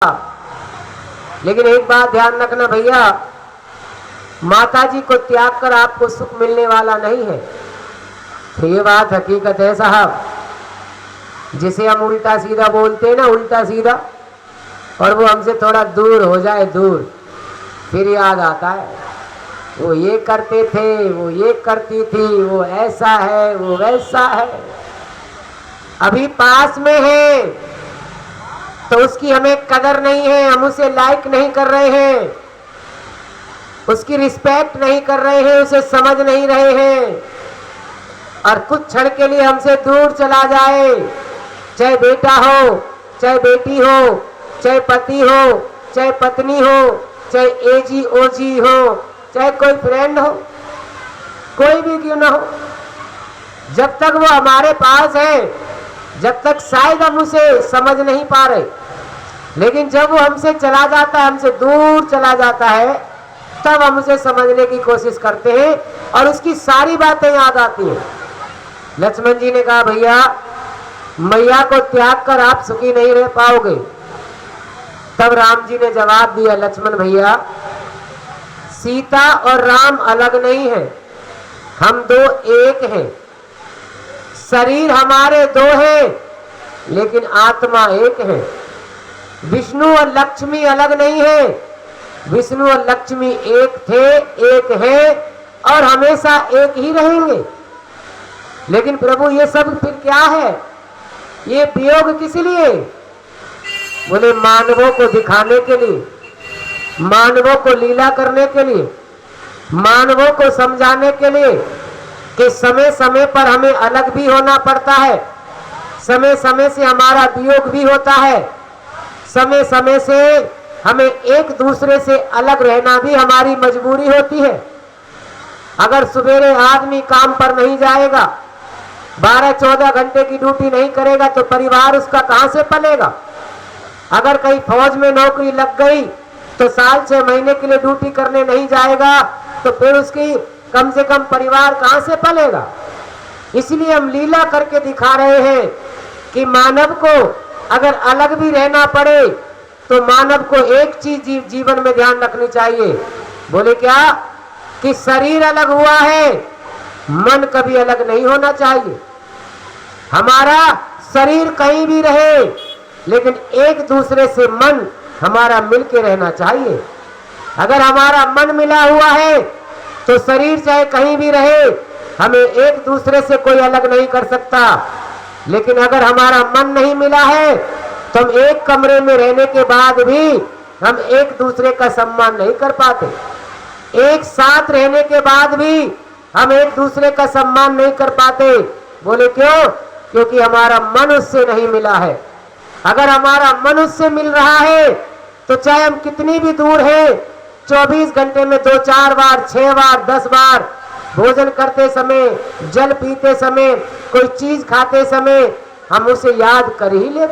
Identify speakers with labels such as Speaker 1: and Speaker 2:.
Speaker 1: लेकिन एक बात ध्यान रखना भैया, माता जी को त्याग कर आपको सुख मिलने वाला नहीं है। तो ये बात हकीकत है साहब। जिसे हम उल्टा सीधा बोलते हैं ना, उल्टा सीधा, और वो हमसे थोड़ा दूर हो जाए, दूर, फिर याद आता है वो ये करते थे, वो ये करती थी, वो ऐसा है, वो वैसा है। अभी पास में है तो उसकी हमें कदर नहीं है, हम उसे लाइक नहीं कर रहे हैं, उसकी रिस्पेक्ट नहीं कर रहे हैं, उसे समझ नहीं रहे हैं। और कुछ क्षण के लिए हमसे दूर चला जाए, चाहे बेटा हो, चाहे बेटी हो, चाहे पति हो, चाहे पत्नी हो, चाहे एजी ओजी हो, चाहे कोई फ्रेंड हो, कोई भी क्यों ना हो, जब तक वो हमारे पास है, जब तक शायद हम उसे समझ नहीं पा रहे, लेकिन जब वो हमसे चला जाता है, हमसे दूर चला जाता है, तब हम उसे समझने की कोशिश करते हैं और उसकी सारी बातें याद आती हैं। लक्ष्मण जी ने कहा, भैया मैया को त्याग कर आप सुखी नहीं रह पाओगे। तब राम जी ने जवाब दिया, लक्ष्मण भैया, सीता और राम अलग नहीं है, हम दो एक हैं। शरीर हमारे दो हैं, लेकिन आत्मा एक है। विष्णु और लक्ष्मी अलग नहीं है, विष्णु और लक्ष्मी एक थे, एक है और हमेशा एक ही रहेंगे। लेकिन प्रभु ये सब फिर क्या है, ये वियोग किस लिए? बोले मानवों को दिखाने के लिए, मानवों को लीला करने के लिए, मानवों को समझाने के लिए कि समय समय पर हमें अलग भी होना पड़ता है, समय समय से हमारा वियोग भी होता है, समय समय से हमें एक दूसरे से अलग रहना भी हमारी मजबूरी होती है। अगर सवेरे आदमी काम पर नहीं जाएगा, 12-14 घंटे की ड्यूटी नहीं करेगा, तो परिवार उसका कहां से पलेगा? अगर कहीं फौज में नौकरी लग गई तो साल 6 महीने के लिए ड्यूटी करने नहीं जाएगा, तो फिर उसकी कम से कम परिवार कहां से पलेगा? इसलिए हम लीला करके दिखा रहे हैं कि मानव को अगर अलग भी रहना पड़े तो मानव को एक चीज जीवन में ध्यान रखनी चाहिए। बोले क्या? कि शरीर अलग हुआ है, मन कभी अलग नहीं होना चाहिए। हमारा शरीर कहीं भी रहे, लेकिन एक दूसरे से मन हमारा मिलके रहना चाहिए। अगर हमारा मन मिला हुआ है तो शरीर चाहे कहीं भी रहे, हमें एक दूसरे से कोई अलग नहीं कर सकता। लेकिन अगर हमारा मन नहीं मिला है तो हम एक कमरे में रहने के बाद भी हम एक दूसरे का सम्मान नहीं कर पाते, एक साथ रहने के बाद भी हम एक दूसरे का सम्मान नहीं कर पाते। बोले क्यों? क्योंकि हमारा मन उससे नहीं मिला है। अगर हमारा मन उससे मिल रहा है तो चाहे हम कितनी भी दूर हैं, 24 घंटे में 2-4 बार, 6 बार, 10 बार भोजन करते समय, जल पीते समय, कोई चीज खाते समय हम उसे याद कर ही लेते।